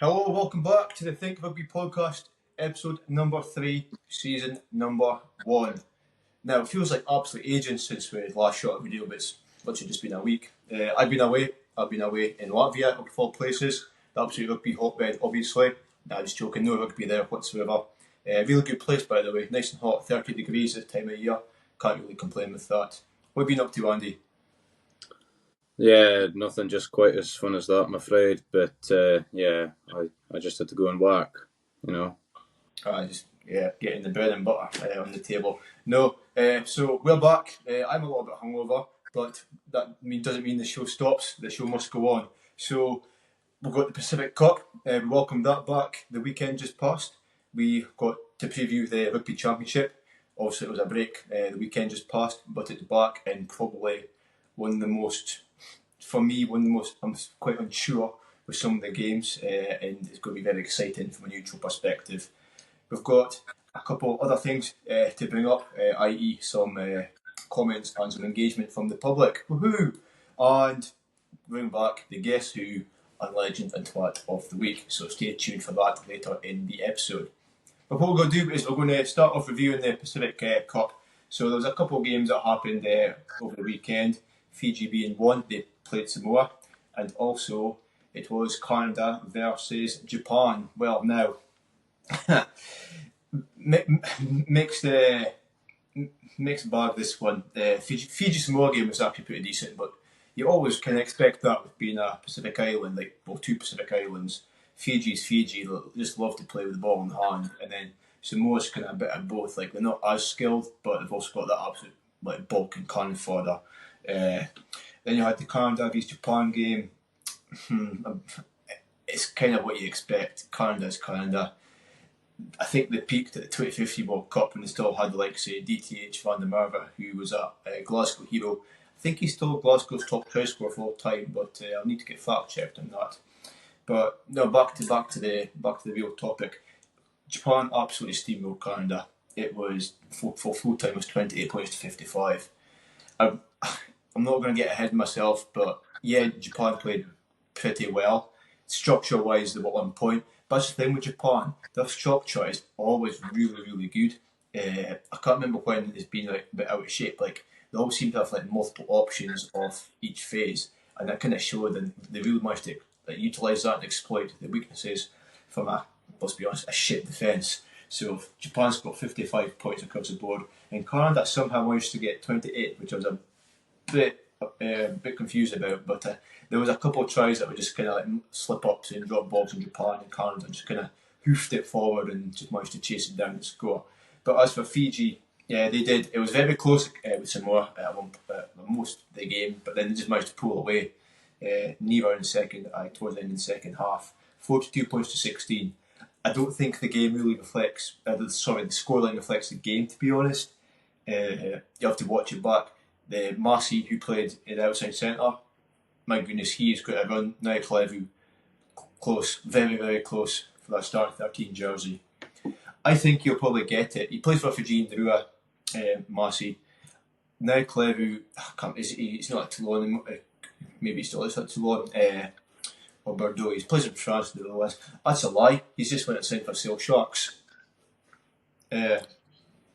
Hello, welcome back to the Think Rugby podcast, episode number 3, season number 1. Now, it feels like absolute ages since we last shot a video, but it's literally just been a week. I've been away in Latvia, of all places, the absolute rugby hotbed, obviously. Nah, just joking, no rugby there whatsoever. Really good place, by the way, nice and hot, 30 degrees this time of year. Can't really complain with that. What have you been up to, Andy? Yeah, nothing just quite as fun as that, I'm afraid. But I just had to go and work, you know. Getting the bread and butter on the table. No, so we're back. I'm a little bit hungover, but that doesn't mean the show stops. The show must go on. So we've got the Pacific Cup. We welcomed that back. The weekend just passed. We got to preview the Rugby Championship. Obviously, it was a break. The weekend just passed, but it's back and probably one of the most, I'm quite unsure with some of the games, and it's going to be very exciting from a neutral perspective. We've got a couple other things to bring up, i.e. some comments and some engagement from the public. Woohoo! And bring back the Guess Who and Legend and Twat of the Week. So stay tuned for that later in the episode. But what we're going to do is we're going to start off reviewing the Pacific Cup. So there was a couple of games that happened over the weekend. Fiji being one, they played Samoa. And also it was Canada versus Japan. Well, now, mixed bag this one. The Fiji Samoa game was actually pretty decent, but you always can expect that with being a Pacific island, two Pacific islands. Fiji's Fiji, they just love to play with the ball in the hand, and then Samoa's kind of a bit of both. Like, they're not as skilled, but they've also got that absolute bulk and cannon fodder. Then you had the Canada vs Japan game. It's kind of what you expect. Canada's Canada. I think they peaked at the 2050 World Cup when they still had say DTH Van der Merwe, who was a Glasgow hero. I think he's still Glasgow's top try scorer for all time, but I'll need to get fact checked on that. But no, back to the real topic. Japan absolutely steamrolled Canada. It was for full time was 28 points to 55. I'm not going to get ahead of myself, but yeah, Japan played pretty well. Structure wise, they were on point. But that's the thing with Japan, their structure is always really, really good. I can't remember when it's been a bit out of shape. They always seem to have multiple options of each phase, and that kind of showed that they really managed to utilise that and exploit the weaknesses from let's be honest, a shit defence. So Japan's got 55 points across the board, and Canada somehow managed to get 28, which I was a bit confused about. But there was a couple of tries that were just kind of slip ups and drop balls in Japan, and Canada just kind of hoofed it forward and just managed to chase it down and score. But as for Fiji, yeah, they did. It was very close with Samoa at most of the game, but then they just managed to pull away. Neither in the second, towards the end of the second half, 42 points to 16. I don't think the game really reflects. The scoreline reflects the game. To be honest, you have to watch it back. The Massey who played in the outside centre, my goodness, he's got a run. Now Clevu, close, very, very close for that starting 13 jersey. I think he'll probably get it. He plays for Fijian Drua, Massey. Now Clevu, he's not at Toulon, maybe he still is at Toulon or Bordeaux. He plays in France, nevertheless. That's a lie. He's just went and signed for Sale Sharks. Now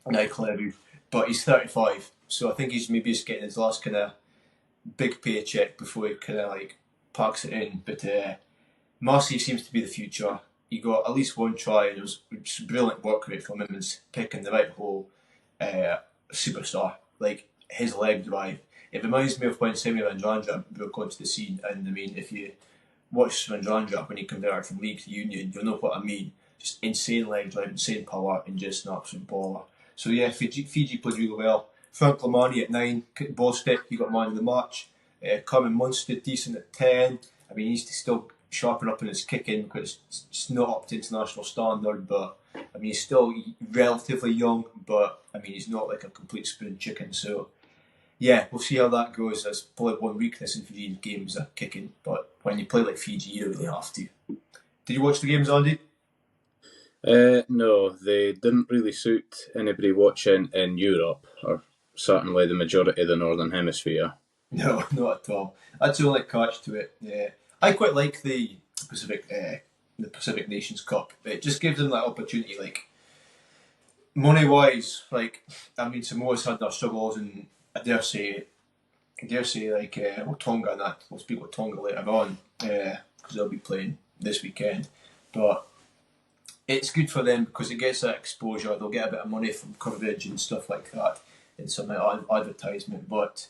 Clevu, but he's 35. So I think he's maybe just getting his last kind of big paycheck before he kind of packs it in. But Massey seems to be the future. He got at least one try, and it was brilliant work rate from him and picking the right hole. Superstar. His leg drive. It reminds me of when Semi Radradra broke onto the scene. And I mean, if you watch Radradra when he converted from league to union, you'll know what I mean. Just insane leg drive, insane power, and just an absolute baller. So yeah, Fiji played really well. Frank Lamani at 9, ball stick, he got man of the match. Carmen Munster decent at 10. I mean, he's still sharpen up in his kicking because it's not up to international standard, but I mean, he's still relatively young, but I mean, he's not like a complete spoon chicken. So yeah, we'll see how that goes. That's probably one weakness in Fiji's games, kicking, but when you play like Fiji, you don't really have to. Did you watch the games, Andy? No, they didn't really suit anybody watching in Europe, or certainly the majority of the Northern Hemisphere. No, not at all. That's the only catch to it. Yeah, I quite like the Pacific the Pacific Nations Cup. It just gives them that opportunity, like money wise. Like I mean, Samoa's had their struggles, and I dare say, like Tonga and that. We'll speak about Tonga later on because they'll be playing this weekend. But it's good for them because it gets that exposure. They'll get a bit of money from coverage and stuff like that, and some advertisement. But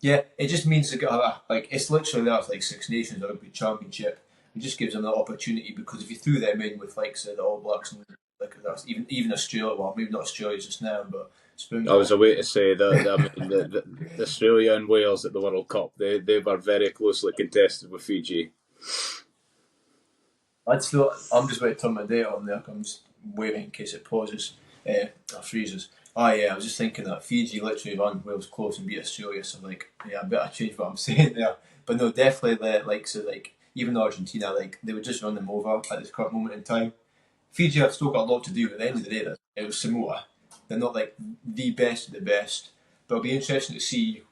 yeah, it just means they got like it's literally that's like Six Nations Rugby Championship. It just gives them the opportunity because if you threw them in with like say the All Blacks and like that's even Australia, well maybe not Australia just now, but I was Springbok. away to say that I mean, the Australia and Wales at the World Cup, they were very closely contested with Fiji. I'm just about to turn my data on there. I'm just waiting in case it pauses or freezes. Oh yeah, I was just thinking that Fiji literally ran Wales close and beat Australia. So like, yeah, I better change what I'm saying there. But no, definitely the likes of like even Argentina, like they would just run them over at this current moment in time. Fiji have still got a lot to do. But at the end of the day, it was Samoa. They're not like the best of the best, but it'll be interesting to see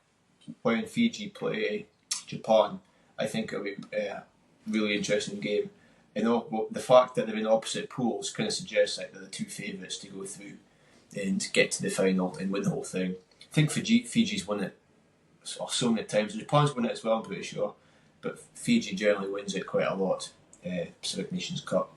when Fiji play Japan. I think it'll be a really interesting game. You know, the fact that they're in opposite pools kind of suggests like they're the two favourites to go through and get to the final and win the whole thing. I think Fiji's won it so many times. Japan's won it as well, I'm pretty sure. But Fiji generally wins it quite a lot. Pacific Nations Cup.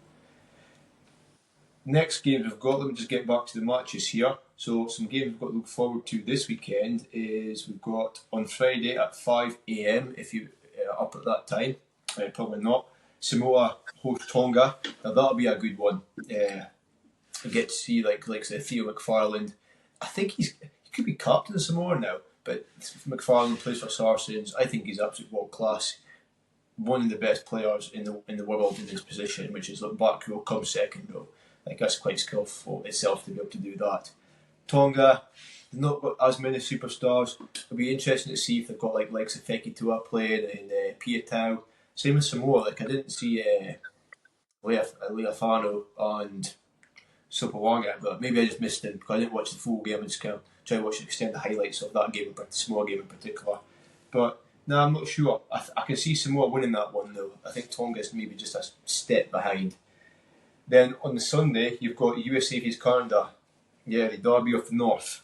Next games we've got, let me just get back to the matches here. So some games we've got to look forward to this weekend is we've got on Friday at 5 a.m. if you are up at that time. Probably not. Samoa host Tonga. Now that'll be a good one. You get to see like say Theo McFarland. I think he could be captain of Samoa now, but McFarland plays for Saracens. I think he's absolute world class. One of the best players in the world in this position, which is like back row comes second row. Like that's quite skillful itself to be able to do that. Tonga, they've not got as many superstars. It'll be interesting to see if they've got like likes of Fekitoa playing and Piatau. Same with Samoa. Like I didn't see Leafano and Sopawanga, but maybe I just missed him because I didn't watch the full game and just kind of try to watch the extended highlights of that game, the Samoa game in particular. But no, I'm not sure. I can see Samoa winning that one though. I think Tonga's maybe just a step behind. Then on the Sunday, you've got USA vs Canada. Yeah, the Derby of the North.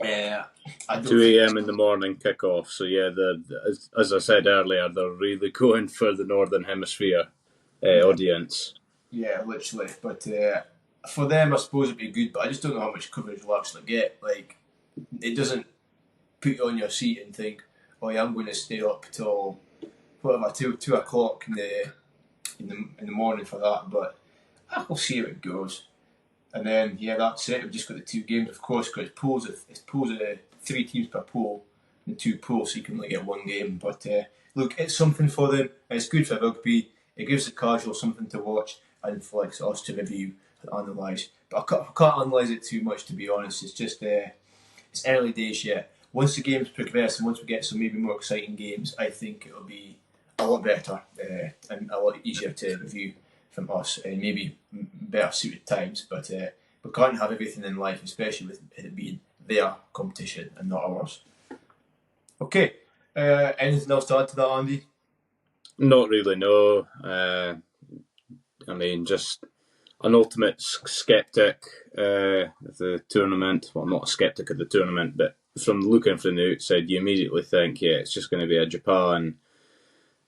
I don't 2 a.m. in the morning kickoff. So yeah, as I said earlier, they're really going for the Northern Hemisphere audience. Yeah, literally. But for them, I suppose it'd be good. But I just don't know how much coverage we'll actually get. Like, it doesn't put you on your seat and think, "Oh yeah, I'm going to stay up till whatever 2 o'clock in the morning for that." But we'll see how it goes. And then yeah, that's it. We've just got the two games, of course, because it's pools of 3 teams per pool and 2 pools, so you can only get 1 game. But look, it's something for them. It's good for rugby. It gives the casual something to watch and for like us to review and analyse. But I can't analyse it too much, to be honest. It's just it's early days yet. Once the games progress and once we get some maybe more exciting games, I think it'll be a lot better and a lot easier to review from us and maybe better suited times. But we can't have everything in life, especially with it being their competition and not ours. Okay. Anything else to add to that, Andy? Not really, no. I mean, just an ultimate skeptic of the tournament. Well, not a skeptic of the tournament, but from looking from the outside, you immediately think, yeah, it's just going to be a Japan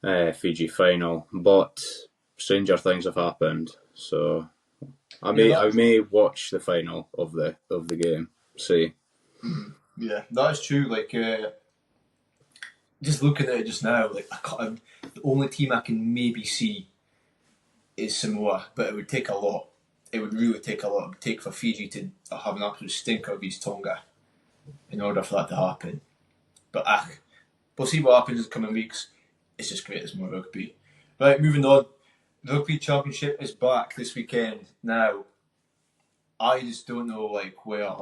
Fiji final. But stranger things have happened, so I may watch the final of the game. See. Yeah, that is true. Like, just looking at it just now, like the only team I can maybe see is Samoa, but it would take a lot. It would really take a lot. It would take for Fiji to have an absolute stinker against Tonga in order for that to happen. But we'll see what happens in the coming weeks. It's just great. There's more rugby. Right, moving on. The Rugby Championship is back this weekend. Now, I just don't know like where.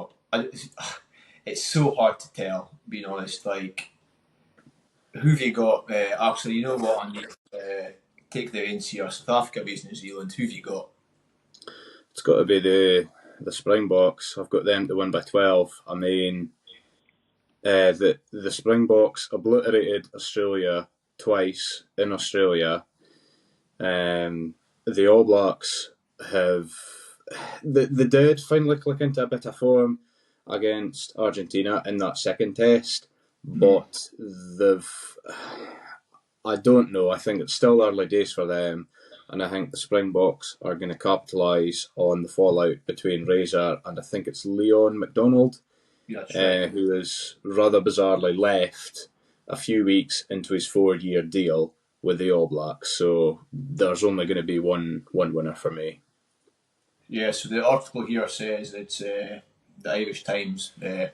It's so hard to tell, being honest. Like, who have you got? Actually, you know what? I need take the reins here. South Africa vs New Zealand. Who have you got? It's got to be the Springboks. I've got them to win by 12. I mean, the Springboks obliterated Australia twice in Australia. the All Blacks have they did finally click into a bit of form against Argentina in that second test, but they've. I don't know. I think it's still early days for them, and I think the Springboks are going to capitalise on the fallout between Razor and I think it's Leon McDonald, who is rather bizarrely left a few weeks into his 4-year deal with the All Blacks. So there's only going to be one winner for me. Yeah, so the article here says it's the Irish Times, a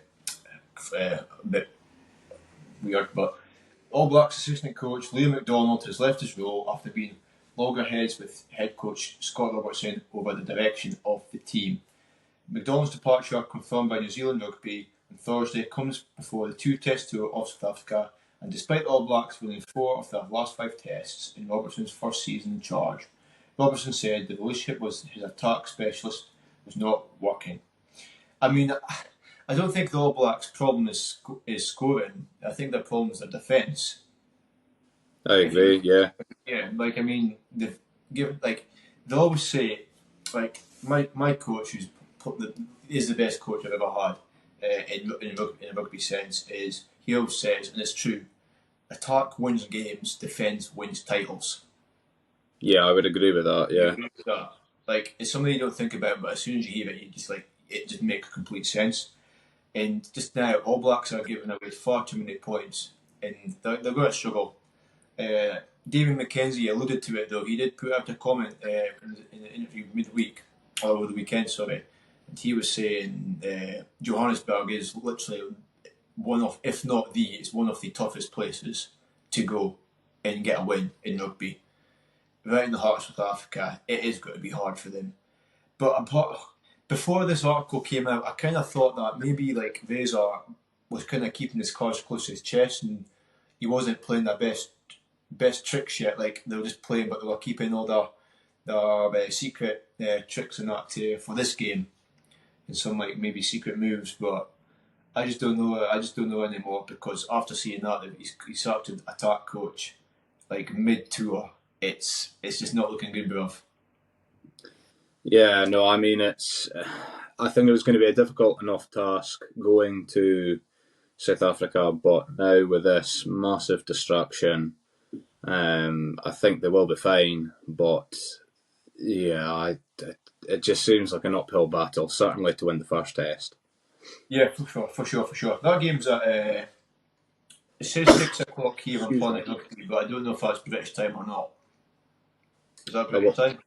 bit weird, but All Blacks assistant coach Liam McDonald has left his role after being loggerheads with head coach Scott Robertson over the direction of the team. McDonald's departure, confirmed by New Zealand Rugby on Thursday, comes before the 2-test tour of South Africa, and despite the All Blacks winning 4 of their last 5 tests in Robertson's first season in charge, Robertson said the relationship with his attack specialist was not working. I mean, I don't think the All Blacks' problem is scoring. I think their problem is their defence. I agree. Yeah. Yeah, like I mean, they've given like they always say, like my coach is the best coach I've ever had in a rugby sense. Is he always says, and it's true, attack wins games, defence wins titles. Yeah, I would agree with that. Yeah. Like it's something you don't think about, but as soon as you hear it, you just like it just makes complete sense. And just now, All Blacks are giving away far too many points, and they're going to struggle. David McKenzie alluded to it though. He did put out a comment in an interview midweek, or over the weekend, sorry, and he was saying Johannesburg is literally one of, if not the, it's one of the toughest places to go and get a win in rugby. Right in the heart of South Africa, it is going to be hard for them. But before this article came out, I kind of thought that maybe like Razor was kind of keeping his cards close to his chest, and he wasn't playing their best tricks yet. Like they were just playing, but they were keeping all their secret tricks and that for this game, and some like maybe secret moves. But I just don't know. I just don't know anymore, because after seeing that he's started to attack coach like mid tour. It's just not looking good, bruv. Yeah, no, I mean it's. I think it was going to be a difficult enough task going to South Africa, but now with this massive distraction, I think they will be fine. But yeah, it just seems like an uphill battle, certainly to win the first test. Yeah, for sure. That game's at it says 6 o'clock here on Planet Rugby, but I don't know if that's British time or not. Is that British time?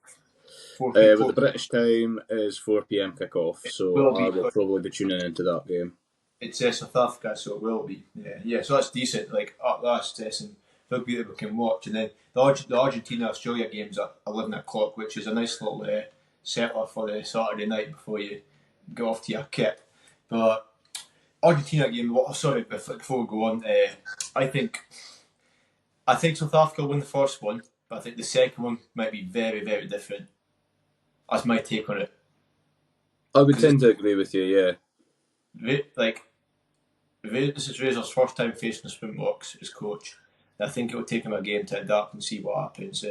With the British time is 4 p.m. kick-off, so I will probably be tuning into that game. It's South Africa, so it will be. Yeah. So that's decent. Like that's decent rugby that we can watch, and then the Argentina-Australia game's at 11 o'clock, which is a nice little settler for the Saturday night before you go off to your kit. But Argentina game. Sorry, before we go on, I think South Africa will win the first one, but I think the second one might be very, very different. That's my take on it. I would tend to agree with you, yeah. Like, this is Razor's first time facing the Springboks as coach. I think it will take him a game to adapt and see what happens.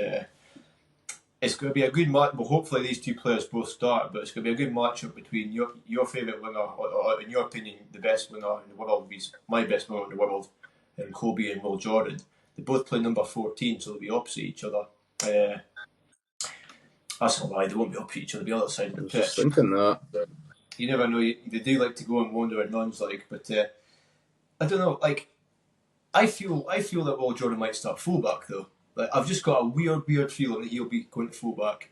It's going to be a good match. Well, hopefully these two players both start, but it's going to be a good matchup between your favourite winger, or in your opinion, the best winger in the world. He's my best winger in the world, and Kobe and Will Jordan. They both play number 14, so they'll be opposite each other. That's not lie, they won't be opposite each other, they'll be on the other side of the pitch. Just thinking that. You never know, they do like to go and wander in runs, but I don't know, like, I feel that Will Jordan might start fullback though. Like, I've just got a weird feeling that he'll be going to fullback.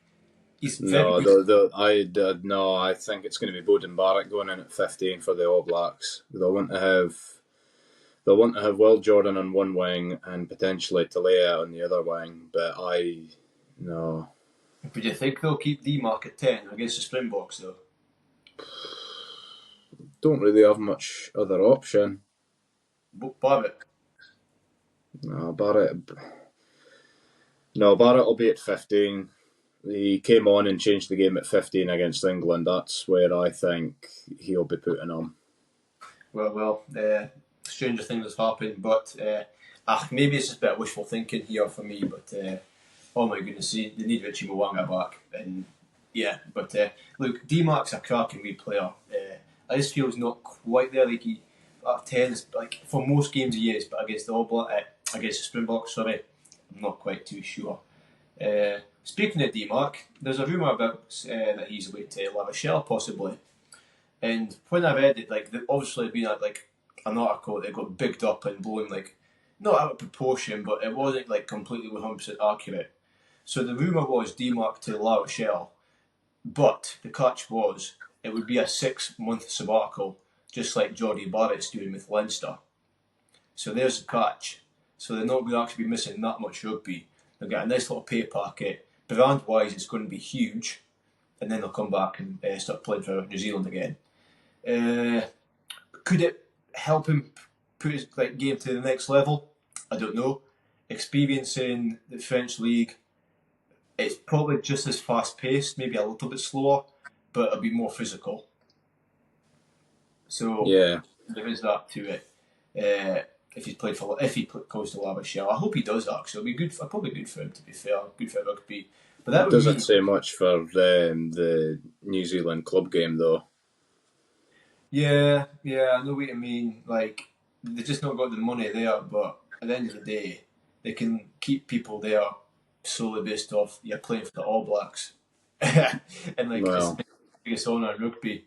He's very I think it's going to be Bowden Barrett going in at 15 for the All Blacks. They'll want to have Will Jordan on one wing and potentially Talea on the other wing, but no. But do you think they'll keep D-Mark at 10 against the Springboks though? Don't really have much other option. Barrett? No, Barrett will be at 15. He came on and changed the game at 15 against England. That's where I think he'll be putting on. Well, stranger things have happened, but maybe it's just a bit of wishful thinking here for me, but Oh my goodness, they need Richie Mwanga back. And yeah, but look, D-Mark's a cracking wee player. I just feel he's not quite there. Like he, at 10, like for most games he is, but against the against the Springboks, sorry, I'm not quite too sure. Speaking of D-Mark, there's a rumour about that he's away to La Rochelle possibly. And when I read it, like obviously being like an article that got bigged up and blown like not out of proportion, but it wasn't like completely 100% accurate. So the rumour was D-Mark to La Rochelle, but the catch was it would be a 6-month sabbatical, just like Geordie Barrett's doing with Leinster. So there's the catch. So they're not going to actually be missing that much rugby. They'll get a nice little pay packet. Brand wise, it's going to be huge, and then they'll come back and start playing for New Zealand again. Could it help him put his game to the next level? I don't know. Experiencing the French league, it's probably just as fast paced, maybe a little bit slower, but it'll be more physical. So Yeah, there is that to it. If he goes to La Rochelle, I hope he does actually. It'll be good. Probably good for him, to be fair. Good for rugby. But that it would doesn't mean, say much for the New Zealand club game though. yeah, I know what you mean. Like they just not got the money there, but at the end of the day, they can keep people there solely based off you're playing for the All Blacks, and like it's Well, the biggest honour in rugby.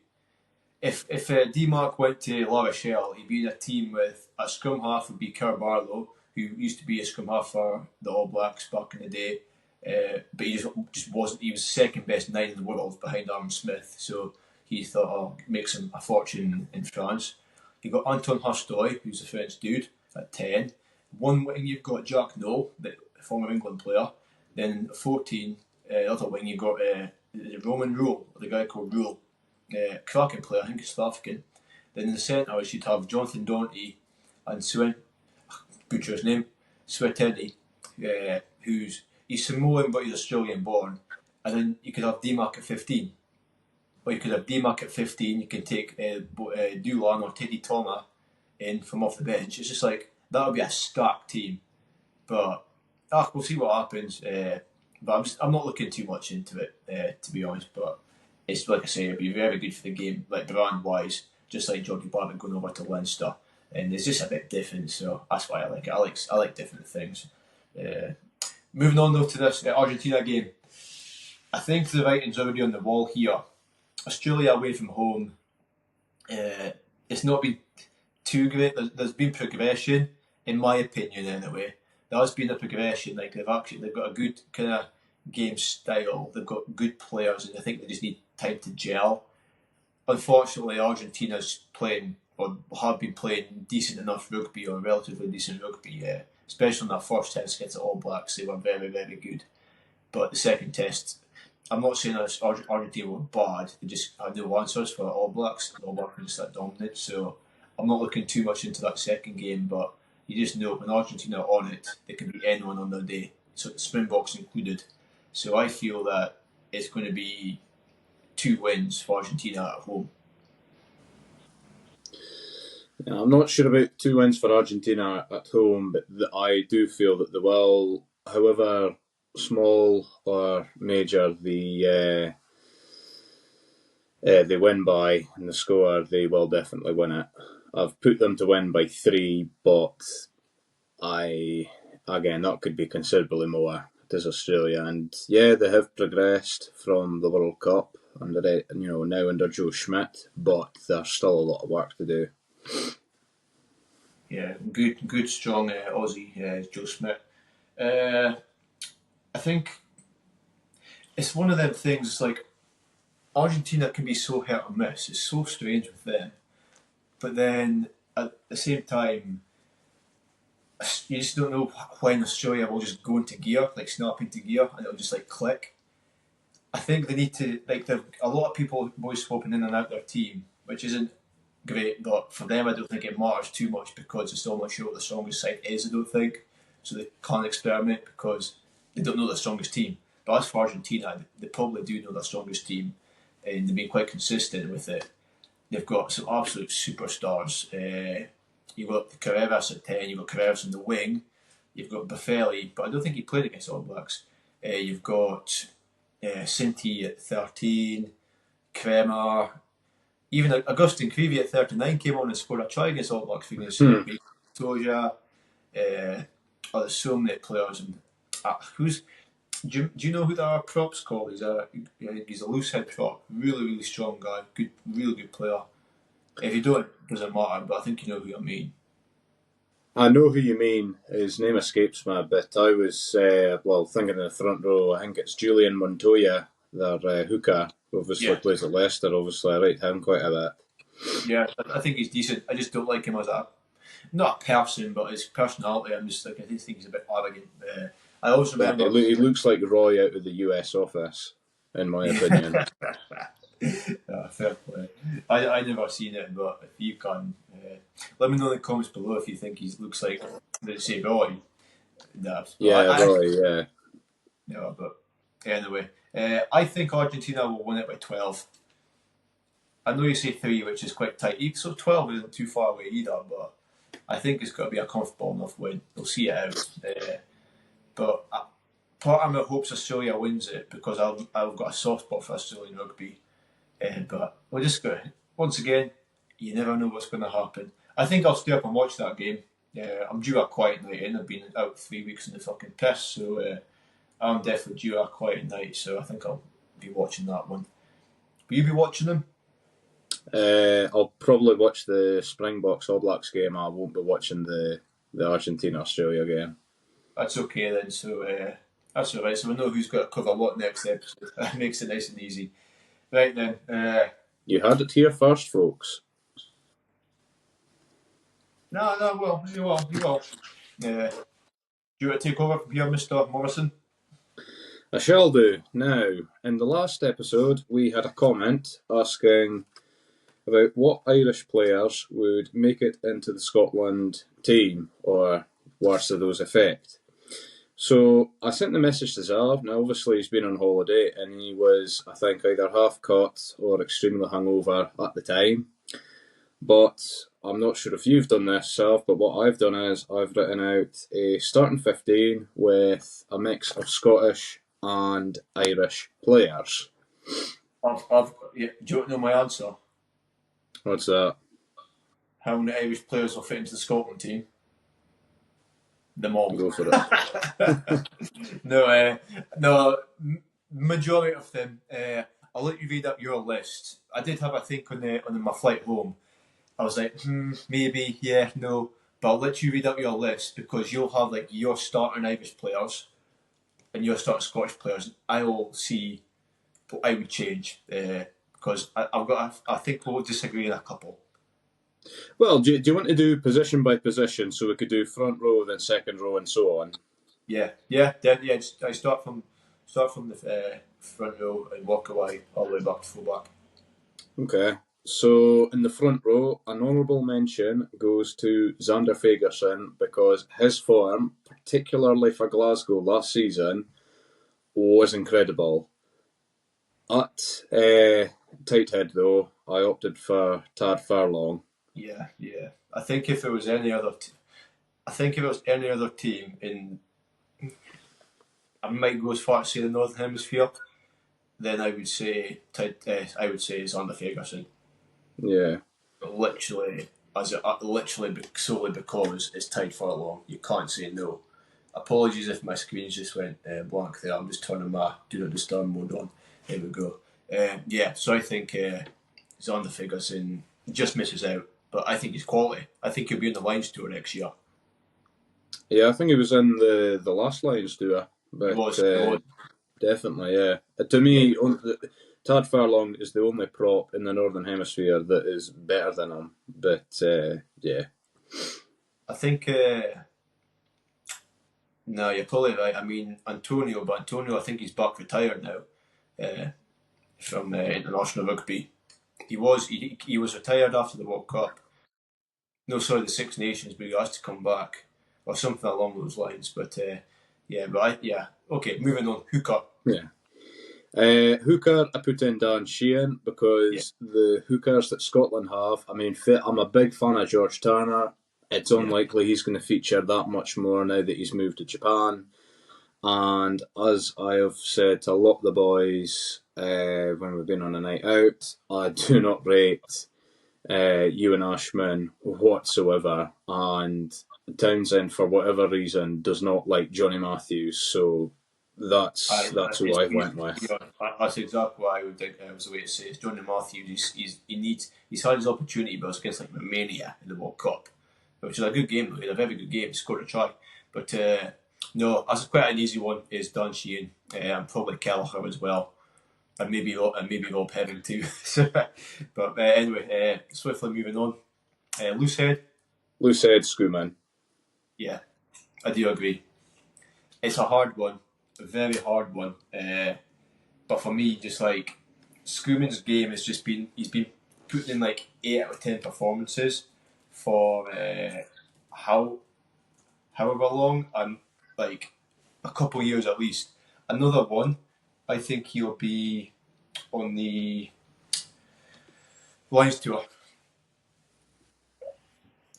If D-Mark went to La Rochelle, he'd be in a team with a scrum half would be Kerr Barlow, who used to be a scrum half for the All Blacks back in the day. But he just wasn't. He was second best 9 in the world behind Aaron Smith. So he thought, oh, makes him a fortune in France. You got Anton Hastoy, who's a French dude, at 10. One wing you've got Jack Noel, the former England player. Then 14, other wing you've got Roman Rule, the guy called Rule. Cracking player, I think he's South African. Then in the centres you'd have Jonathan Daunty and butcher his name, Swetedi, he's Samoan but he's Australian born. And then you could have D-Mark at 15. Or you could have D-Mark at 15, you can take Doolan or Teddy Toma in from off the bench. It's just like, that would be a stacked team. But we'll see what happens. But I'm not looking too much into it, to be honest. But it's like I say, it'd be very good for the game, like brand wise, just like Geordie Barrett going over to Leinster. And it's just a bit different, so that's why I like it. I like different things. Moving on though to this Argentina game, I think the writing's already on the wall here. Australia away from home, it's not been too great. There's been progression, in my opinion, anyway. There has been a progression. Like they've got a good kind of game style. They've got good players, and I think they just need time to gel. Unfortunately, Argentina's playing or have been playing decent enough rugby or relatively decent rugby, especially in that first test against the All Blacks. They were very, very good. But the second test, I'm not saying that Argentina were bad. They just had no answers for the All Blacks. The All Blacks were just that dominant. So I'm not looking too much into that second game, but you just know when Argentina are on it, they can beat anyone on their day. So the Springboks included. So I feel that it's going to be 2 wins for Argentina at home. yeah, I'm not sure about 2 wins for Argentina at home, but I do feel that they will, however small or major they win by in the score, they will definitely win it. I've put them to win by 3, but again, that could be considerably more. It is Australia, and yeah, they have progressed from the World Cup under now under Joe Schmidt, but there's still a lot of work to do. Yeah, good, strong Aussie Joe Schmidt. I think it's one of them things. It's like Argentina can be so hit or miss. It's so strange with them, but then at the same time, you just don't know when Australia will just go into gear, like snap into gear, and it'll just like click. I think they need to like. There a lot of people boys swapping in and out their team, which isn't great. But for them, I don't think it matters too much because they're still not sure what the strongest side is. I don't think so. They can't experiment because they don't know the strongest team. But as for Argentina, they probably do know their strongest team, and they've been quite consistent with it. They've got some absolute superstars. You've got Carreras at 10, you've got Carreras on the wing, you've got Buffelli, but I don't think he played against All Blacks. You've got Sinti at 13, Kremer. Even Augustin Creevy at 39 came on and scored a try against All Blacks for Toja. There's so many players. And, do you know who that prop's called? He's a loose head prop. Really, really strong guy. Good, really good player. If you don't, it doesn't matter, but I think you know who I mean. I know who you mean. His name escapes me, but I was, thinking in the front row, I think it's Julian Montoya, their hooker, obviously plays at Leicester, obviously. I rate him quite a bit. Yeah, I think he's decent. I just don't like him as not a person, but his personality. I just think he's a bit arrogant. I also remember he looks like Roy out of the US office, in my opinion. Fair play. I never seen it, but if you can, let me know in the comments below if you think he looks like the same Roy. Roy, yeah. No, but anyway, I think Argentina will win it by 12. I know you say 3, which is quite tight. So 12 isn't too far away either, but I think it's got to be a comfortable enough win. We'll see it out. But part of me hopes Australia wins it because I've got a soft spot for Australian rugby. But we're just going to, once again, you never know what's going to happen. I think I'll stay up and watch that game. I'm due a quiet night in. I've been out 3 weeks in the fucking piss, so I'm definitely due a quiet night, so I think I'll be watching that one. Will you be watching them? I'll probably watch the Springboks All Blacks game. I won't be watching the Argentina-Australia game. That's okay then, so that's alright. So we know who's got to cover what next episode. That makes it nice and easy. Right then. You heard it here first, folks. No, well, you will. Do you want to take over from here, Mr. Morrison? I shall do. Now, in the last episode, we had a comment asking about what Irish players would make it into the Scotland team, or words to those effect. So I sent the message to Zav. Now, obviously, he's been on holiday, and he was, I think, either half cut or extremely hungover at the time. But I'm not sure if you've done this, Zav, but what I've done is I've written out a starting 15 with a mix of Scottish and Irish players. Do you know my answer? What's that? How many Irish players will fit into the Scotland team? Them all. Go for it. No, majority of them. I'll let you read up your list. I did have a think on my flight home. I was like, maybe, yeah, no. But I'll let you read up your list because you'll have like your starting Irish players and your starting Scottish players. I will see what I would change because I think we'll disagree on a couple. Well, do you want to do position by position so we could do front row, then second row, and so on? Yeah. I start from the front row and walk away all the way back to full back. Okay. So in the front row, an honourable mention goes to Xander Fagerson because his form, particularly for Glasgow last season, was incredible. At tight head though, I opted for Tad Furlong. Yeah. I think if it was any other, team in, I might go as far as say the Northern Hemisphere, then I would say Xander Fagerson. Yeah. Literally solely because it's Tide Furlong. You can't say no. Apologies if my screen just went blank there. I'm just turning my Do Not Disturb mode on. There we go. So I think Xander Fagerson just misses out, but I think he's quality. I think he'll be in the Lions tour next year. Yeah, I think he was in the last Lions tour. But, he was. Definitely, yeah. To me, Tad Furlong is the only prop in the Northern Hemisphere that is better than him. But, yeah. I think... no, you're probably right. I mean, Antonio, I think he's back retired now from international rugby. He was retired after the World Cup. No, sorry, the Six Nations, but he has to come back. Or something along those lines. But, okay, moving on. Hooker. Yeah. Hooker, I put in Dan Sheehan because the hookers that Scotland have, I mean, I'm a big fan of George Turner. It's unlikely he's going to feature that much more now that he's moved to Japan. And as I have said to a lot of the boys when we've been on a night out, I do not rate Ewan Ashman whatsoever. And Townsend, for whatever reason, does not like Johnny Matthews. So that's who I went with. That's exactly what I would think. Was the way to say it. Johnny Matthews. He's had his opportunity, but it's against like Romania in the World Cup, which is a good game. Though. He had a very good game. He scored a try, but no, that's quite an easy one. Is Dan Sheehan and probably Kelleher as well, and maybe Rob Heaven too. But anyway, swiftly moving on. Loosehead. Loosehead, Schoeman. Yeah, I do agree. It's a hard one, a very hard one. But for me, just like Schoeman's game has just he's been putting in like 8 out of 10 performances for however long, and like a couple of years at least. Another one, I think he'll be on the Lions tour.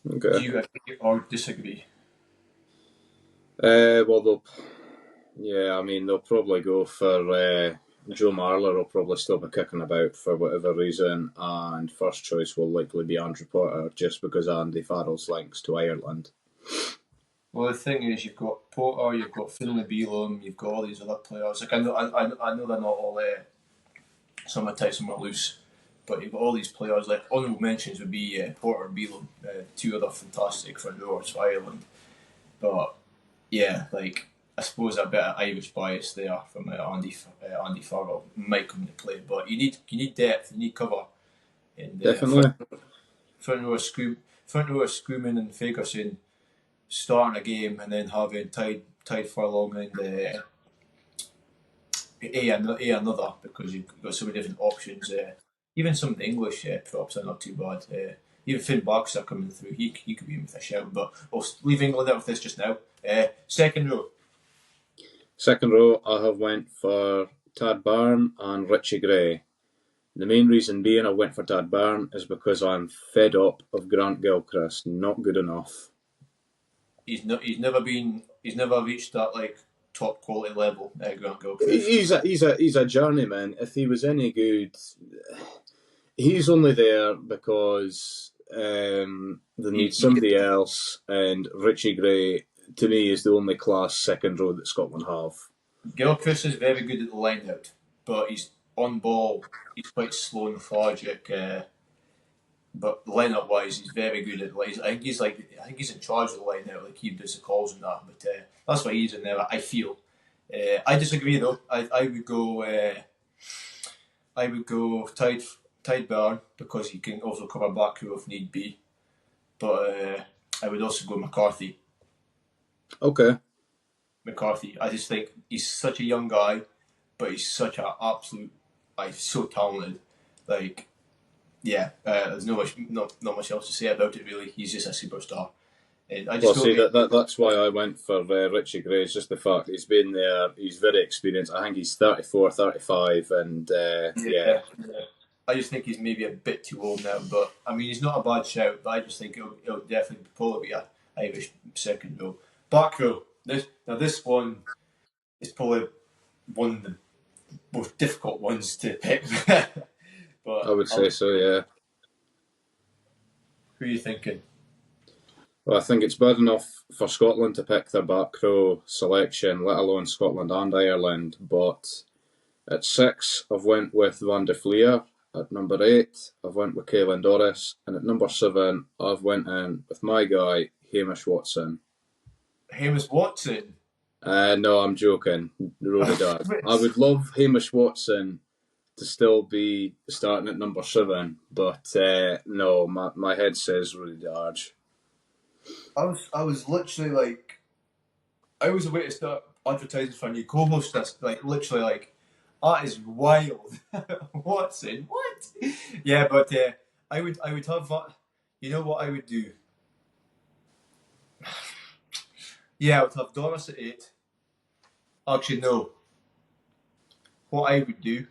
Okay. Do you agree or disagree? Well, they'll probably go for Joe Marler. Will probably still be kicking about for whatever reason, and first choice will likely be Andrew Potter, just because Andy Farrell's links to Ireland. Well, the thing is, you've got Potter, you've got Finlay Bealham, you've got all these other players. Like I know they're not all some are tight, some are loose, but you've got all these players. Like honourable mentions would be Porter and Bealham, two other fantastic front rowers for Ireland. But yeah, like I suppose a bit of Irish bias there from Andy Farrell might come into play. But you need depth, you need cover, and Definitely. front row Schoeman and Fagerson starting a game and then having Tide Furlong and another, because you've got so many different options. Even some of the English props are not too bad. Even Finn Baxter coming through, he could be in with a shout. But we'll leave England out of this just now. Second row. Second row, I have went for Tad Byrne and Richie Gray. The main reason being I went for Tad Byrne is because I'm fed up of Grant Gilchrist. Not good enough. He's never reached that like top quality level. Grant Gilchrist. He's a journeyman. If he was any good, he's only there because they need somebody else. And Richie Gray, to me, is the only class second row that Scotland have. Gilchrist is very good at the line out, but he's on ball. He's quite slow and lethargic. But line up wise, he's very good at. I think he's in charge of the line out. Like he does the calls and that. But that's why he's in there. I feel. I disagree though. I would go. I would go Tide Byrne, because he can also cover back row if need be. But I would also go McCarthy. Okay. McCarthy. I just think he's such a young guy, but he's such an absolute, so talented. Like, yeah, there's not much else to say about it really. He's just a superstar. And I just that's why I went for Richie Gray. It's just the fact he's been there. He's very experienced. I think he's 34, 35, and yeah. I just think he's maybe a bit too old now, but I mean he's not a bad shout. But I just think it'll definitely probably be a Irish second row. Back row. This one is probably one of the most difficult ones to pick. But I would say so, yeah. Who are you thinking? Well, I think it's bad enough for Scotland to pick their back row selection, let alone Scotland and Ireland. But at 6, I've went with Van de Fleer. At number 8, I've went with Caelan Doris. And at number 7, I've went in with my guy, Hamish Watson. Hamish Watson? No, I'm joking. Road dad. I would love Hamish Watson to still be starting at number 7, but no, my head says Rudy Darge. I was literally like, I was away to start advertising for a new co-host. That's like literally like, that is wild. Watson, what? Yeah, but I would have that. You know what I would do? Yeah, I would have Doris at 8. Actually, no. What I would do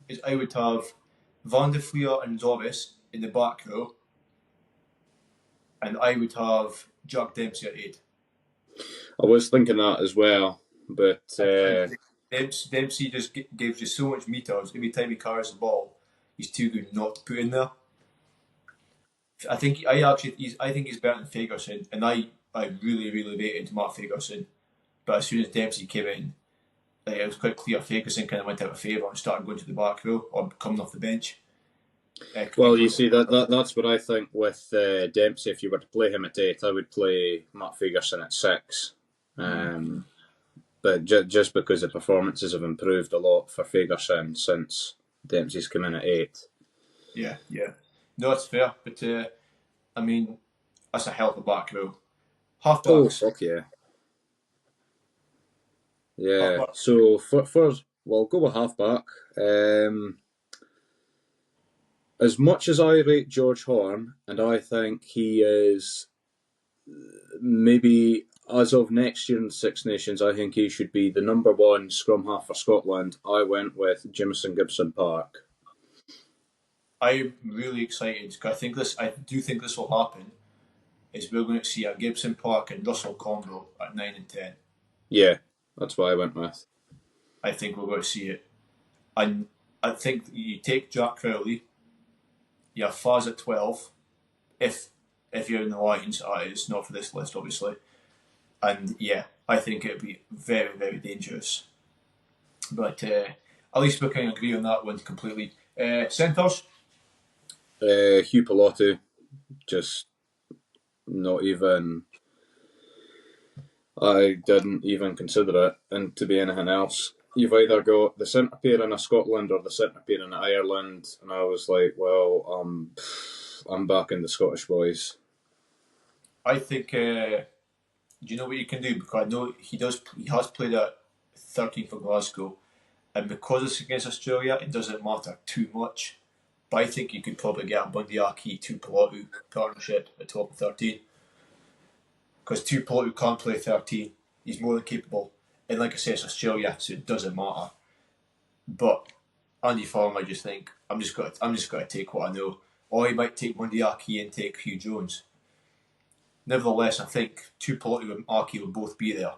is I would have Van de Fleer and Doris in the back row, and I would have Jack Dempsey at 8. I was thinking that as well. but Dempsey just gives you so much meters every time he carries the ball. He's too good not to put in there. I think he's better than Ferguson, and I really rated Mark Ferguson. But as soon as Dempsey came in, it was quite clear Ferguson kind of went out of favour and started going to the back row or coming off the bench. Well, you see that's what I think with Dempsey. If you were to play him at 8, I would play Matt Ferguson at 6. But just because the performances have improved a lot for Ferguson since Dempsey's come in at 8. Yeah. No, it's fair, but I mean, that's a hell of a back row. Half back. Oh, fuck yeah. Yeah. So we'll go with half back. As much as I rate George Horn, and I think he is maybe, as of next year in the Six Nations, I think he should be the number 1 scrum half for Scotland. I went with Jamison Gibson Park. I'm really excited because I do think this will happen. Is we're going to see a Gibson Park and Russell combo at 9 and 10. Yeah, that's what I went with. I think we're going to see it. And I think you take Jack Crowley, you have Faz at 12, if you're in the Lions. It's not for this list, obviously. And yeah, I think it would be very, very dangerous. But at least we can agree on that one completely. Centres? Hugh Pilotu, just not even. I didn't even consider it, and to be anything else, you've either got the centre pairing of Scotland or the centre pairing of Ireland, and I was like, well, I'm backing the Scottish boys. I think. Do you know what you can do? Because I know he has played at 13 for Glasgow, and because it's against Australia, it doesn't matter too much. But I think you could probably get a Bundyaki Tuipulotu partnership at 12 and 13. Because Tuipulotu can't play 13. He's more than capable. And like I said, it's Australia, so it doesn't matter. But Andy Farm, I just think, I'm just going to take what I know. Or he might take Bundyaki and take Hugh Jones. Nevertheless, I think Tuipulotu and Aki will both be there.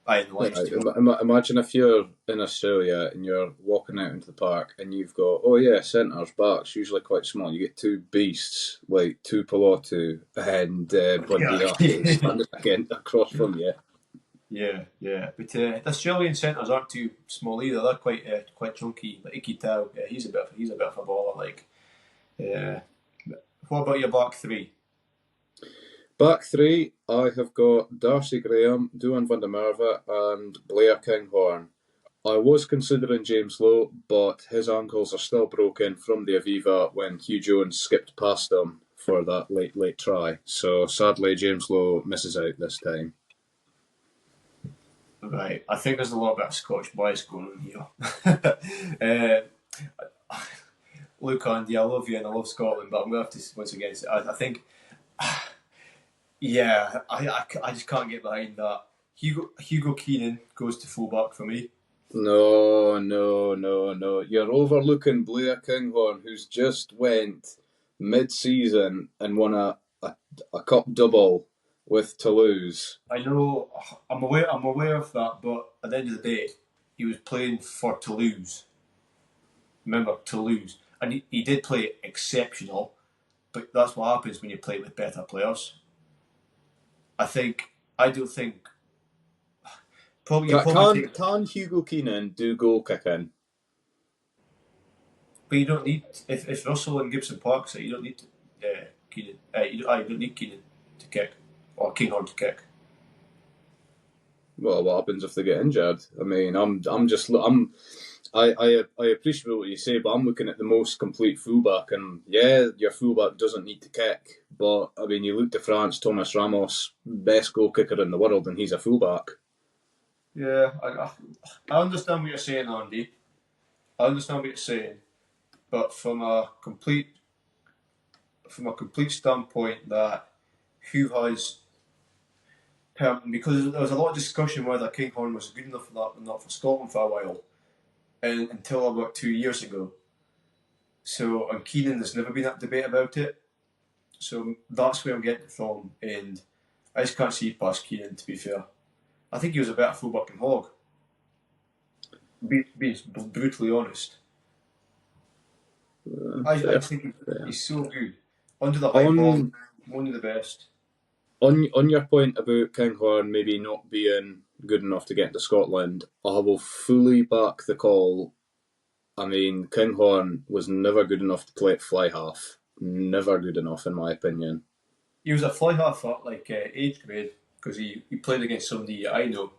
Imagine if you're in Australia and you're walking out into the park and you've got, centres, backs, usually quite small. You get 2 beasts like Tuipulotu and Bundyaki standing again across from you. Yeah. But the Australian centres aren't too small either. They're quite chunky. Like Iki Tau, he's a bit of a baller. Like, what about your back 3? Back 3, I have got Darcy Graham, Duan van der Merwe and Blair Kinghorn. I was considering James Lowe, but his ankles are still broken from the Aviva when Hugh Jones skipped past him for that late try. So sadly, James Lowe misses out this time. Right, I think there's a lot of Scottish bias going on here. Look, Andy, I love you and I love Scotland, but I'm going to have to, once again, I think... Yeah, I just can't get behind that. Hugo Keenan goes to fullback for me. No. You're overlooking Blair Kinghorn, who's just went mid-season and won a cup double with Toulouse. I know, I'm aware of that, but at the end of the day, he was playing for Toulouse. Remember, Toulouse. And he did play exceptional, but that's what happens when you play with better players. I don't think. Can Hugo Keenan do goal kicking? But you don't need if Russell and Gibson Park say you don't need Keenan. You don't need Keenan to kick or Kinghorn to kick. Well, what happens if they get injured? I mean, I appreciate what you say, but I'm looking at the most complete fullback, and yeah, your fullback doesn't need to kick, but I mean, you look to France, Thomas Ramos, best goal kicker in the world, and he's a fullback. Yeah, I understand what you're saying, Andy. I understand what you're saying, but from a complete standpoint, that who has because there was a lot of discussion whether Kinghorn was good enough for that or not for Scotland for a while. Until about 2 years ago. So on Keenan, there's never been that debate about it. So that's where I'm getting it from, and I just can't see past Keenan, to be fair. I think he was a better fullback than Hogg. Being brutally honest. I think he's so good. Under the high ball, one of the best. On your point about Kinghorn maybe not being good enough to get into Scotland, I will fully back the call. I mean, Kinghorn was never good enough to play at fly half. Never good enough, in my opinion. He was a fly half at age grade because he played against somebody I know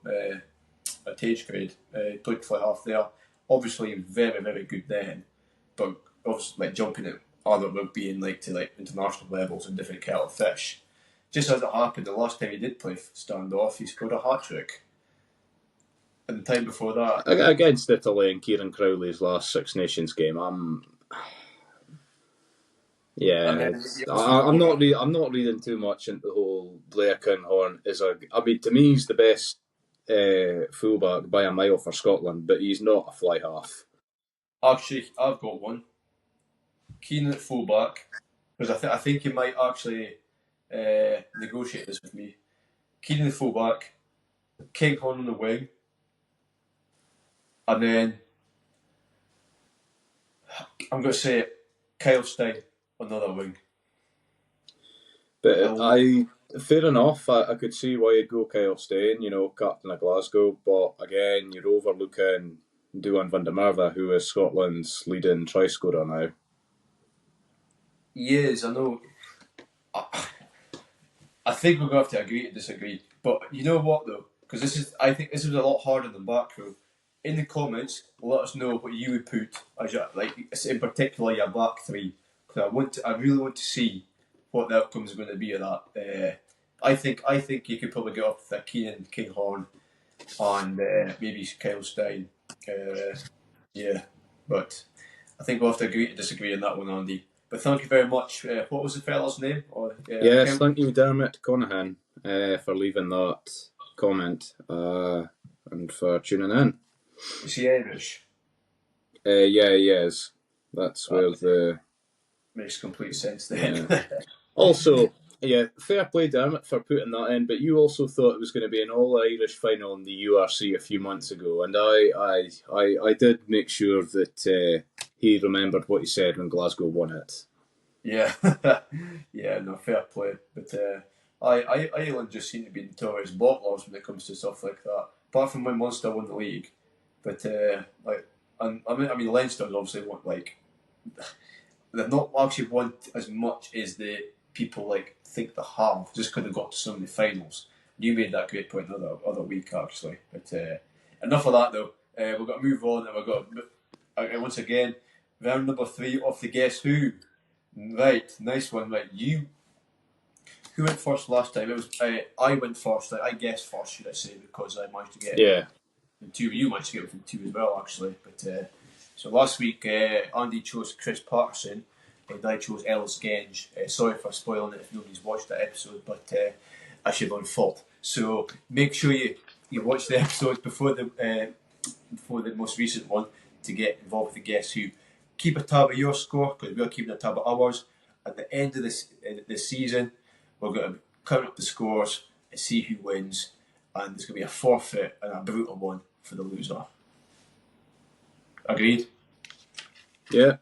at age grade. He played fly half there. Obviously, very very good then, but obviously jumping at other rugby and to international levels and different kettle of fish. Just as it happened, the last time he did play standoff, he scored a hat trick. And the time before that, against Italy in Kieran Crowley's last Six Nations game, I'm not reading too much into the whole Blair Kinghorn. To me, he's the best fullback by a mile for Scotland, but he's not a fly half. Actually, I've got one. Keenan at fullback, because I think he might actually negotiate this with me. Keenan at fullback, Kinghorn on the wing, and then I'm going to say Kyle Stein on the other wing. But fair enough. I could see why you'd go Kyle Stein, captain of Glasgow. But again, you're overlooking Duan van der Merwe, who is Scotland's leading try scorer now. Yes, I know. I think we're going to have to agree to disagree. But you know what though? Because I think this is a lot harder than back row. In the comments, let us know what you would put as your, in particular your back three. Because I really want to see what the outcome is going to be of that. I think you could probably get off with Keenan Kinghorn and maybe Kyle Stein. But I think we'll have to agree to disagree on that one, Andy. But thank you very much. What was the fella's name? Yes, thank you, Dermot Conahan, for leaving that comment and for tuning in. Is he Irish? Yeah, he is. That's where the... Makes complete sense then. Yeah. Also, fair play, Dermot, for putting that in, but you also thought it was going to be an all-Irish final in the URC a few months ago, and I did make sure that he remembered what he said when Glasgow won it. Yeah, no, fair play. But Ireland just seem to be notorious bottlers when it comes to stuff like that. Apart from when Munster won the league, but I mean Leinster obviously won they've not actually won as much as the people think they have, just because they've got to so many finals. You made that great point the other week actually. But enough of that though. We've got to move on, and we've got once again round number 3 of the Guess Who. Right, nice one. Right, who went first last time? It was I went first. I guessed first, should I say, because I managed to get two. You managed to get within 2 as well, actually. But so last week, Andy chose Chris Patterson, and I chose Ellis Genge. Sorry for spoiling it if nobody's watched that episode, but I should have fault. So make sure you watch the episodes before the most recent one to get involved with the Guess Who. Keep a tab of your score, because we're keeping a tab of ours. At the end of this season, we're going to count up the scores and see who wins, and there's going to be a forfeit and a brutal one for the loser. Agreed? Yeah.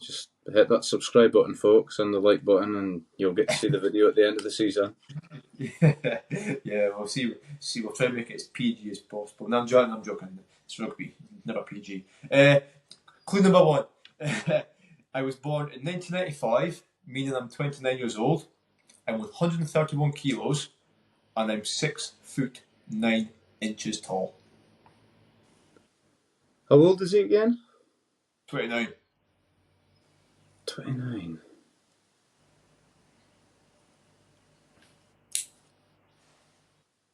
Just hit that subscribe button, folks, and the like button, and you'll get to see the video at the end of the season. Yeah, we'll see. We'll try and make it as PG as possible. No, I'm joking. It's rugby, never PG. Clue number 1. I was born in 1995, meaning I'm 29 years old. I'm 131 kilos, and I'm 6 foot 9 inches tall. How old is he again? 29. 29.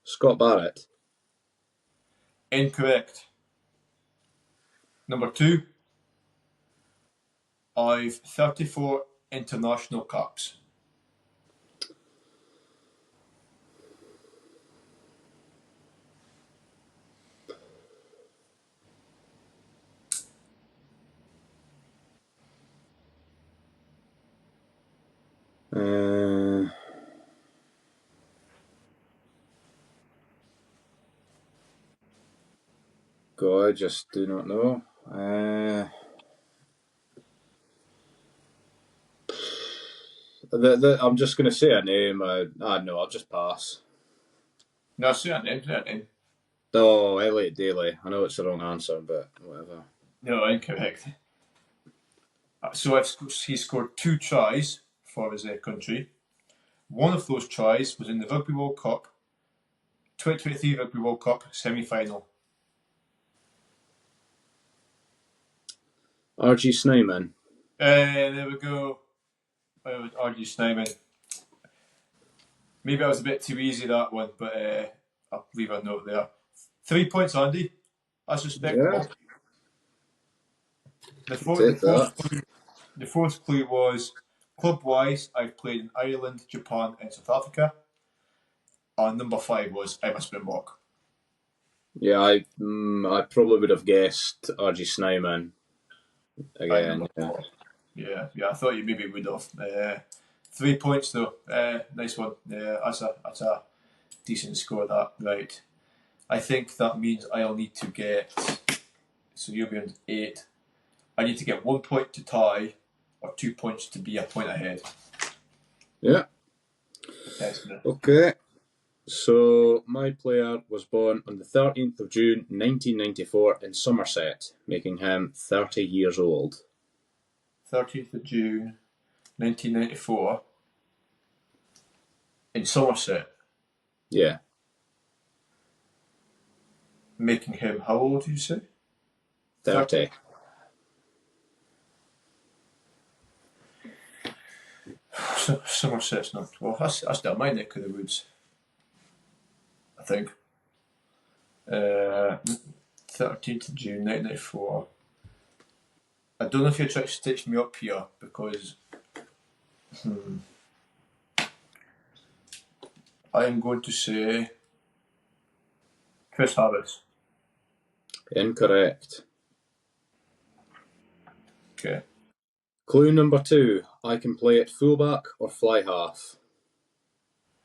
Scott Barrett. Incorrect. Number 2. I've 34 international caps. God, I just do not know. I'm just going to say a name. No, I'll just pass. No, say that name. Oh, Elliot Daly. I know it's the wrong answer, but whatever. No, incorrect. So he scored 2 tries for his country. One of those tries was in the Rugby World Cup, 2023 Rugby World Cup semi-final. RG Snyman. There we go. R.G. Snyman. Maybe I was a bit too easy that one, but I'll leave a note there. 3 points, Andy. That's respectable. Yeah. The fourth clue was, club-wise, I've played in Ireland, Japan and South Africa. And number 5 was, I'm a Springbok. Yeah, I probably would have guessed RG Snyman again. Yeah, I thought you maybe would have. 3 points though. Nice one. That's a decent score. That right. I think that means I'll need to get. So you'll be on 8. I need to get 1 point to tie, or 2 points to be a point ahead. Yeah. Excellent. Okay. So my player was born on the 13th of June 1994 in Somerset, making him 30 years old. 13th of June 1994 in Somerset. Yeah. Making him, how old did you say? 30. Somerset's not. Well, that's down my neck of the woods, I think. 13th of June 1994. I don't know if you're trying to stitch me up here because I am going to say Chris Harris. Incorrect. Okay. Clue number 2. I can play at fullback or fly half.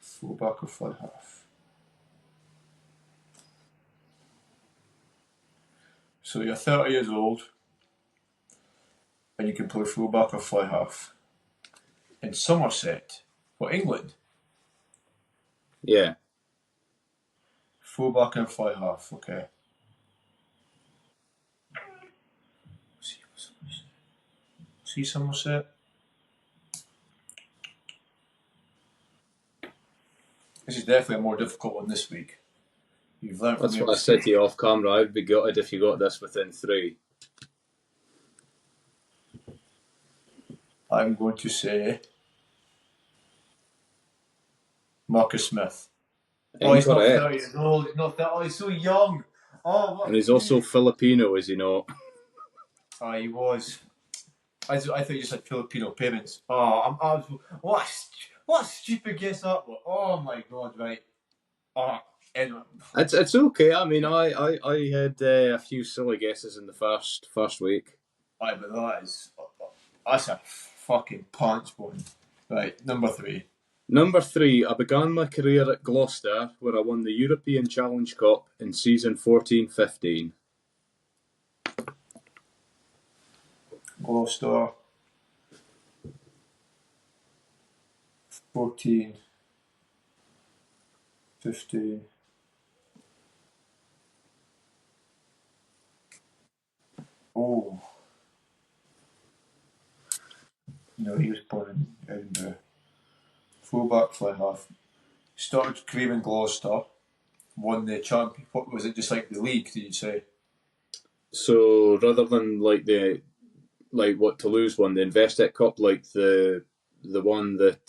Fullback or fly half. So you're 30 years old and you can play fullback or fly half. In Somerset, for England. Yeah. Fullback and fly half, okay. See Somerset? This is definitely a more difficult one this week. You've learned from That's your what I said to you off camera. I'd be gutted if you got this within 3. I'm going to say Marcus Smith. Oh, he's not 30 years old. He's not 30. Oh, he's so young. Oh, what? And he's also Filipino, is he not? Oh, he was. I thought you said Filipino parents. Oh, what a stupid guess that was. Oh my god, right. Oh, anyway. It's okay. I mean, I had a few silly guesses in the first week. Aye, but that's a fucking punch one. Right, number 3. Number 3, I began my career at Gloucester, where I won the European Challenge Cup in season 14-15. Gloucester. 14, 15. Oh. No, he was born in Edinburgh. Fullback, fly half. Started career in Gloucester. Won the champion. What was it? Just like the league? Did you say? So rather than what Toulouse won, the Investec Cup, like the one that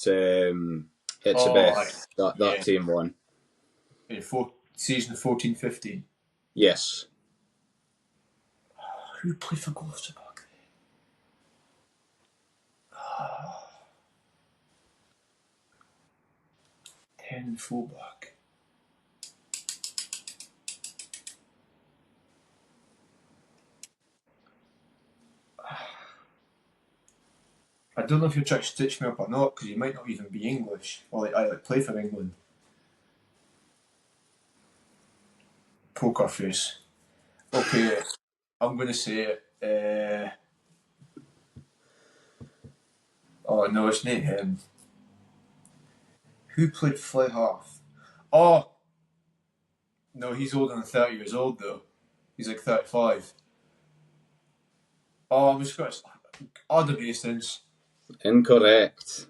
Itzebeth, that team won. In season 14-15. Yes. Who played for Gloucester back then? 10 fullback. I don't know if you're trying to stitch me up or not, because you might not even be English, or like play for England. Poker face. Okay, I'm going to say it. Oh no, it's not him. Who played fly half? Oh no, he's older than 30 years old though. He's like 35. Oh, I'm just going to. Adam Hastings. Incorrect.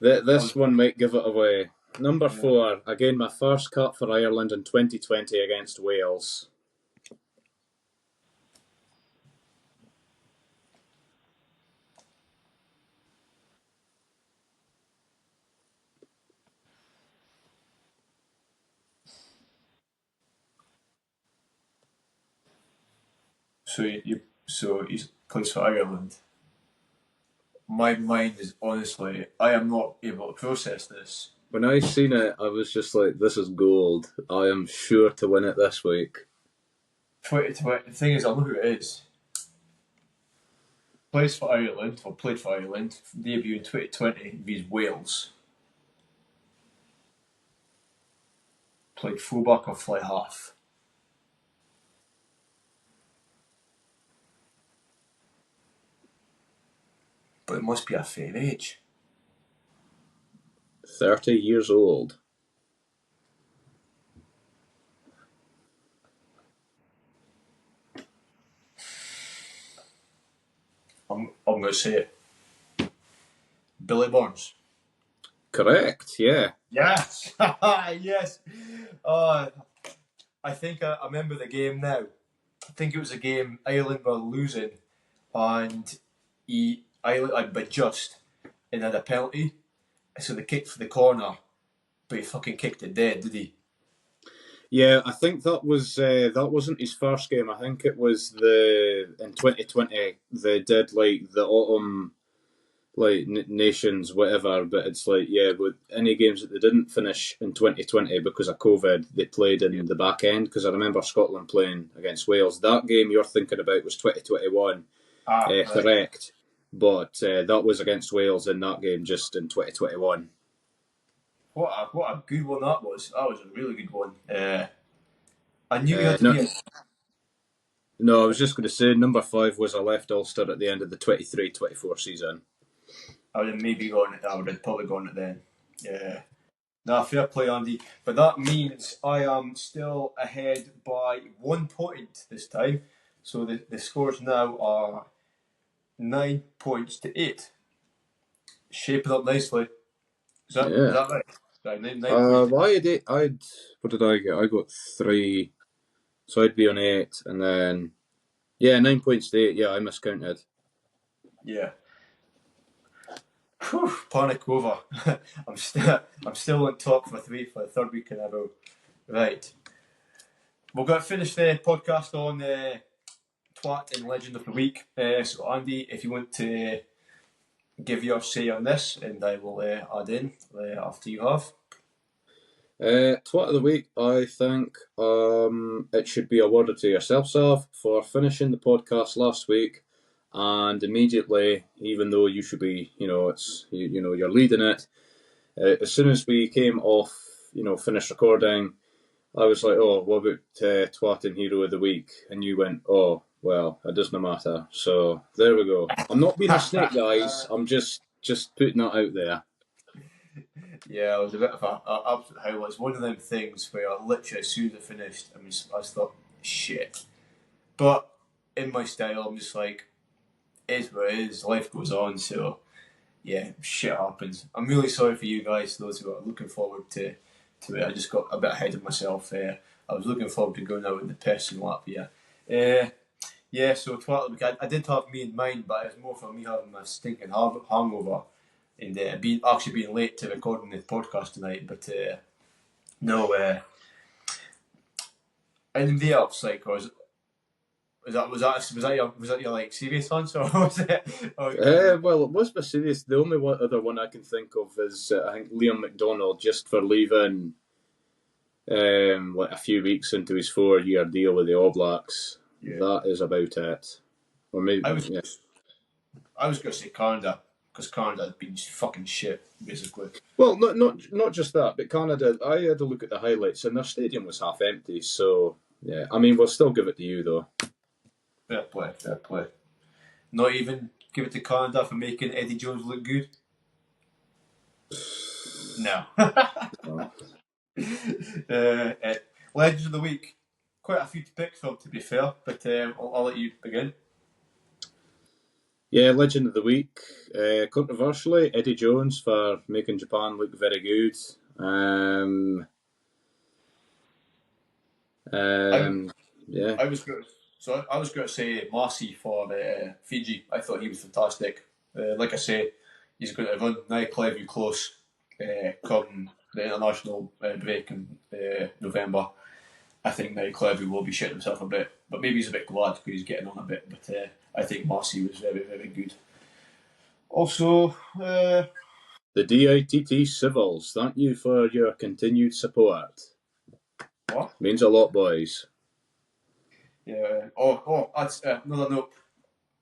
This Was, one might give it away. Number 4, again, my first cut for Ireland in 2020 against Wales. so he plays for Ireland. My mind is honestly, I am not able to process this. When I seen it, I was just like, this is gold. I am sure to win it this week. 2020. The thing is, I know who it is. Plays for Ireland, or played for Ireland. Debut in 2020 vs Wales. Played fullback or fly half. But it must be a fair age. 30 years old. I'm going to say it. Billy Burns. Correct, yeah. Yes! Yes! I think I remember the game now. I think it was a game Ireland were losing, and Ireland but just and had a penalty, so they kicked for the corner, but he fucking kicked it dead, did he? Yeah, I think that wasn't his first game. I think it was in 2020 they did like the autumn like nations whatever, but it's like with any games that they didn't finish in 2020 because of COVID, they played in the back end. Because I remember Scotland playing against Wales. That game you're thinking about was 2021, Right. correct? But that was against Wales in that game just in 2021. What a good one that was. That was a really good one. I knew you had to No, be. no, I was just going to say number 5 was a left Ulster at the end of the 23-24 season. I would have maybe gone it. I would have probably gone it then. Yeah. Nah, fair play, Andy. But that means I am still ahead by 1 point this time. So the scores now are 9 points to 8. Shaping up nicely. Is that right? Right, nine points. What did I get? I got 3, so I'd be on 8, and then 9 points to 8. Yeah, I miscounted. Yeah. Whew, panic over. I'm still on top for the third week in a row. Right. We're going to finish the podcast on Twat and Legend of the Week. So Andy, if you want to give your say on this, and I will add in after you have. Twat of the week, I think it should be awarded to yourself, Sav, for finishing the podcast last week, and immediately, even though you should be, you're leading it. As soon as we came off, finished recording, I was like, oh, what about Twat and Hero of the Week? And you went, oh, well, it doesn't matter. So there we go. I'm not being a snake, guys. I'm just putting that out there. Yeah, it was a bit of a absolute highlight. It's one of them things where literally as soon as it finished, I just thought, shit. But in my style, I'm just like, it is what it is. Life goes on, so yeah, shit happens. I'm really sorry for you guys, those who are looking forward to it. I just got a bit ahead of myself. I was looking forward to going out in the piss in Latvia. Yeah, so twat of the week. I did have me in mind, but it was more for me having a stinking hangover and actually being late to recording the podcast tonight. But no, anything else like, or was that your like serious answer, or was it? Well, it was my serious. The only other one I can think of is I think Liam McDonald, just for leaving like a few weeks into his 4-year deal with the All Blacks. Yeah. That is about it. Or maybe I was going to say Canada. because Canada had been fucking shit, basically. Well, not just that, but Canada. I had a look at the highlights, and their stadium was half empty. So yeah, I mean, we'll still give it to you though. Fair play, fair play. Not even give it to Canada for making Eddie Jones look good? No. Legends of the Week. Quite a few to pick from, to be fair, but I'll let you begin. Yeah, Legend of the Week. Controversially, Eddie Jones for making Japan look very good. Yeah. I was going to say Marcy for Fiji. I thought he was fantastic. Like I say, he's going to run now Cleview close come the international break in November. I think now Cleview will be shitting himself a bit, but maybe he's a bit glad because he's getting on a bit. But I think Marcy was very, very good. Also, the DITT Civils, thank you for your continued support. What? Means a lot, boys. Yeah. That's another note.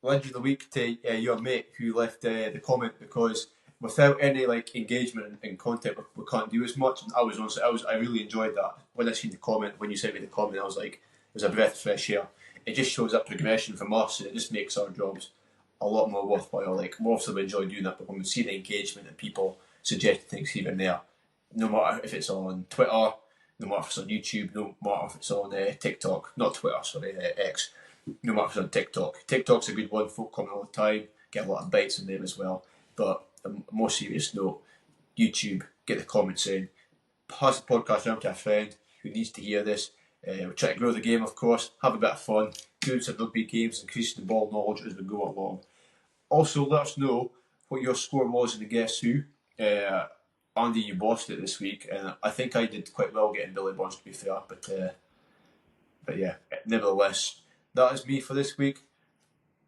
Legend of the Week to your mate who left the comment, because without any engagement and content, we can't do as much. And I really enjoyed that when I seen the comment. When you sent me the comment, I was like, it was a breath of fresh air. It just shows that progression from us, and it just makes our jobs a lot more worthwhile. Like, we also enjoy doing that, but when we see the engagement and people suggest things here and there, no matter if it's on Twitter, no matter if it's on YouTube, no matter if it's on TikTok, not Twitter, sorry, X, no matter if it's on TikTok. TikTok's a good one, folk comment all the time, get a lot of bites in there as well. But on a more serious note, YouTube, get the comments in, pass the podcast around to a friend who needs to hear this. We're trying to grow the game, of course, have a bit of fun, doing some rugby games, increasing the ball knowledge as we go along. Also, let us know what your score was in the Guess Who. Andy, you bossed it this week, and I think I did quite well getting Billy Bonds, to be fair. But yeah, nevertheless, that is me for this week.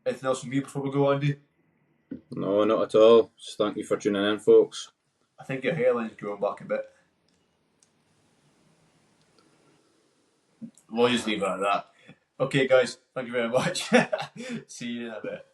Anything else from you before we go, Andy? No, not at all. Just thank you for tuning in, folks. I think your hairline's growing back a bit. We'll just leave it at that. Okay, guys, thank you very much. See you in a bit.